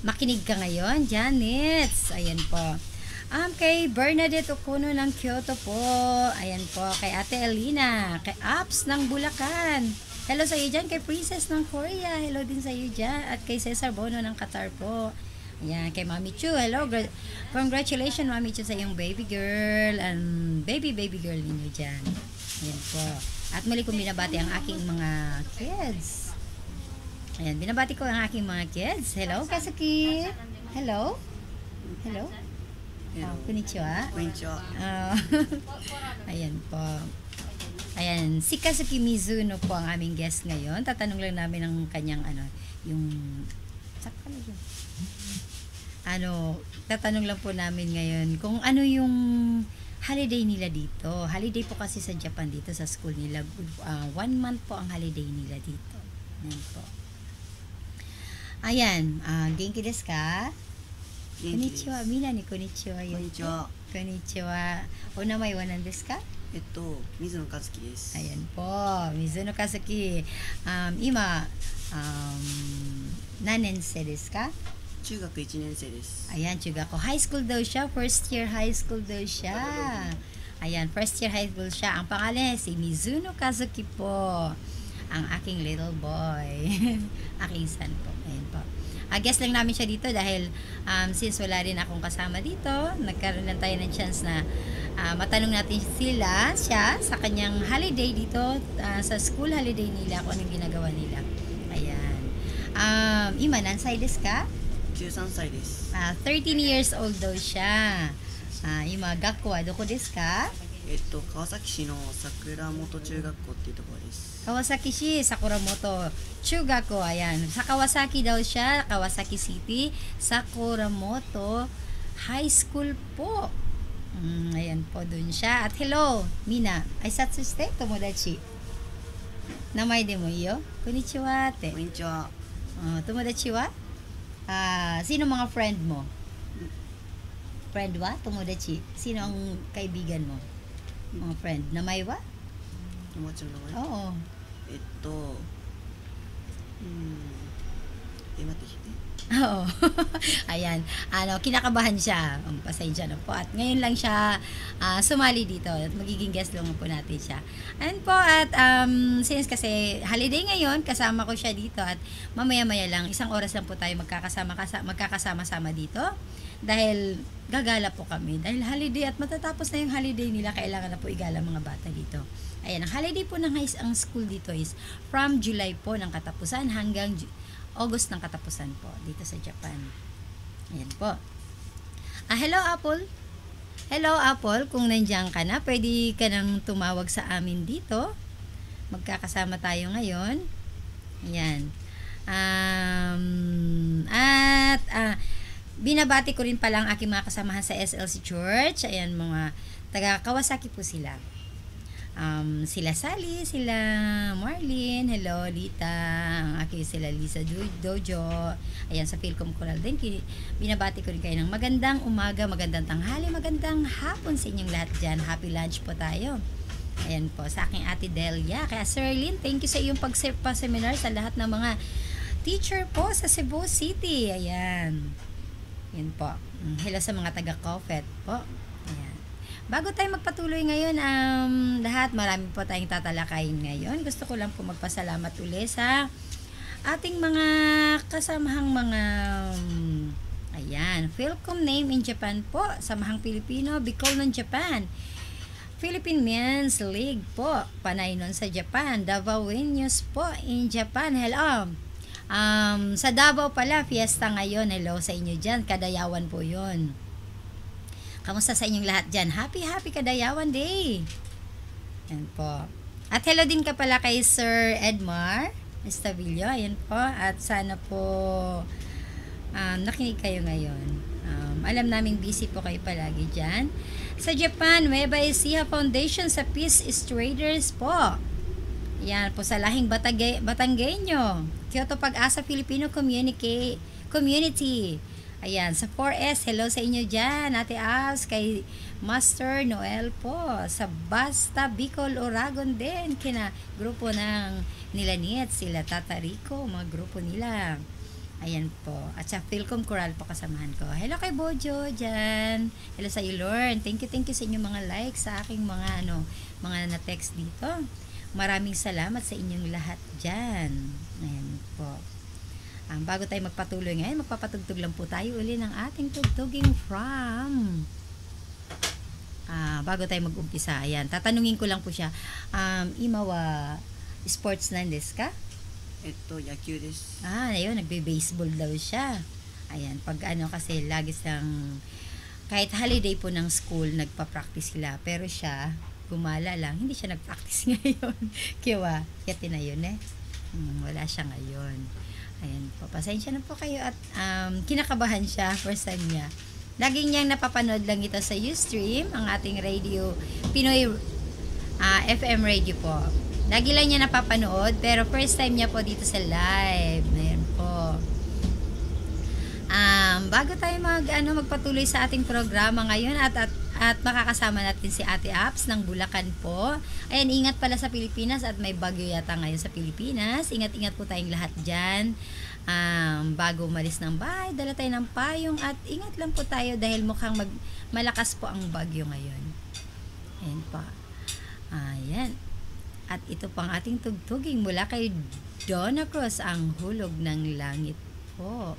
makinig ka ngayon, Janet. Ayan po. Kay Bernadette Okuno ng Kyoto po. Ayan po. Kay Ate Elina. Kay Apps ng Bulacan. Hello sa iyo dyan. Kay Princess ng Korea. Hello din sa iyo dyan. At kay Cesar Bono ng Qatar po. Ayan. Kay Mami Chu. Hello. Congratulations, Mami Chu, sa iyong baby girl. And baby girl ninyo dyan. Ayan po. At muli kong binabati ang aking mga kids. Ayan. Binabati ko ang aking mga kids. Hello, Kazuki. Hello. Hello. Konnichiwa. Konnichiwa. Ayan po. Ayan, si Kazuki Mizuno po ang aming guest ngayon. Tatanong lang namin ang kanyang yung saka na yun. Tatanong lang po namin ngayon kung ano yung holiday nila dito. Holiday po kasi sa Japan dito sa school nila. 1 month po ang holiday nila dito. Ayan po. Ayan, genki desu ka? Konnichiwa. Mina ni konnichiwa. Konnichiwa. Konnichiwa. O namay wa nan desu ka? Mizuno Kazuki desu. Ayan po. Mizuno Kazuki. Ima, nanensei desu ka? 中学1年生です。 Ayan, chugako. High school daw siya. First year high school daw siya. Ayan, first year high school siya. Ang pangalan si Mizuno Kazuki po. Ang aking little boy. Aking son po. Ayan po. Guess lang namin siya dito dahil since wala rin akong kasama dito, nagkaroon lang tayo ng chance na matanong natin siya sa kanyang holiday dito, sa school holiday nila, kung anong ginagawa nila. Ayan. Ima, nansay desu ka? 13歳です。 13 years old daw siya. Ima, gakko wa doko desu ka? 川崎市の桜本中学校っていうところです。 Kawasaki Shi, Sakuramoto Chugako. Ayan. Sa Kawasaki daw siya, Kawasaki City, Sakuramoto High School po. Ayan po dun siya. At hello, Mina. Aisatsu shite, tomodachi. Namay de mo iyo? Konnichiwa te. こんにちは。 Tomodachi wa? Sino mga friend mo? Friend wa? Tomodachi. Sino ang kaibigan mo? Mga friend. Namay wa? 友達の名前。 Oo. 待ってきて。 Oo. Ayan. Kinakabahan siya. Pasensya na po. At ngayon lang siya sumali dito. At magiging guest lang po natin siya. Ayan po. At since kasi holiday ngayon, kasama ko siya dito. At mamaya-maya lang, 1 oras lang po tayo magkakasama-sama dito. Dahil gagala po kami. Dahil holiday at matatapos na yung holiday nila, kailangan na po igala mga bata dito. Ayan. Ang holiday po ng ang school dito is from July po ng katapusan hanggang August ng katapusan po dito sa Japan. Ayan po. Hello Apple. Hello Apple, kung nandiyan ka na, pwede ka nang tumawag sa amin dito. Magkakasama tayo ngayon. Ayan. Binabati ko rin pala ang aking mga kasamahan sa SLC Church. Ayan, mga taga Kawasaki po sila. Sila Sally, sila Marlene, hello Lita, ang aking sila Lisa Dojo. Ayan, sa Philcom Coral din. Binabati ko rin kayo ng magandang umaga, magandang tanghali, magandang hapon sa inyong lahat dyan. Happy lunch po tayo. Ayan po, sa aking ate Delia. Kaya Sir Lynn, thank you sa iyong pag-seminar sa lahat ng mga teacher po sa Cebu City. Ayan. Ayan po. Hello sa mga taga-Coffet po. Ayan. Bago tayo magpatuloy ngayon, lahat, marami po tayong tatalakayin ngayon. Gusto ko lang po magpasalamat uli sa ating mga kasamahang mga ayan, Philcom name in Japan po, Samahang Pilipino, Bicol ng Japan, Philippine Men's League po, Panay nun sa Japan, Davaoenos po in Japan, hello. Sa Davao pala, fiesta ngayon, hello sa inyo dyan, Kadayawan po yun. Kamusta sa inyong lahat dyan? Happy Kadayawan Day! Yan po. At hello din ka pala kay Sir Edmar Estavillo. Ayan po. At sana po nakinig kayo ngayon. Alam naming busy po kayo palagi dyan. Sa Japan, Nueva Ecija Foundation sa Peace Traders po. Yan po sa lahing Batanggenyo. Kyoto Pag-asa Filipino Community. Ayan, sa 4S, hello sa inyo dyan, Ate As, kay Master Noel po, sa Basta Bicol, Oragon din, kina grupo ng nila Nit, sila Tata Rico, mga grupo nila. Ayan po. At sa Philcom Coral po kasamahan ko. Hello kay Bojo dyan. Hello sa iyo, Lorne. Thank you sa inyong mga likes sa aking mga na-text dito. Maraming salamat sa inyong lahat dyan. Ayan po. Bago tayo magpatuloy ngayon, magpapatugtog lang po tayo uli ng ating tugtuging from bago tayo mag-umpisa. Ayan, tatanungin ko lang po siya. Ima wa sports nan desu ka? 野球です。Ayun, nagbe-baseball daw siya. Ayan, pag kasi lagi siyang, kahit holiday po ng school, nagpa-practice sila. Pero siya, gumala lang, hindi siya nag-practice ngayon. Kiwa, kaya na yun wala siya ngayon. Ayan po, pasensya na po kayo at kinakabahan siya, first time niya. Laging niyang napapanood lang ito sa Ustream, ang ating radio, Pinoy FM radio po. Lagi lang niya napapanood, pero first time niya po dito sa live. Ayan po. Bago tayo magpatuloy sa ating programa ngayon at makakasama natin si Ate Apps ng Bulacan po. Ayan, ingat pala sa Pilipinas at may bagyo yata ngayon sa Pilipinas. Ingat-ingat po tayong lahat dyan. Bago umalis ng bahay, dala tayo ng payong at ingat lang po tayo dahil mukhang malakas po ang bagyo ngayon. Ayan po. Ayan. At ito pang ating tugtuging mula kay Donna Cruz, ang Hulog ng Langit po.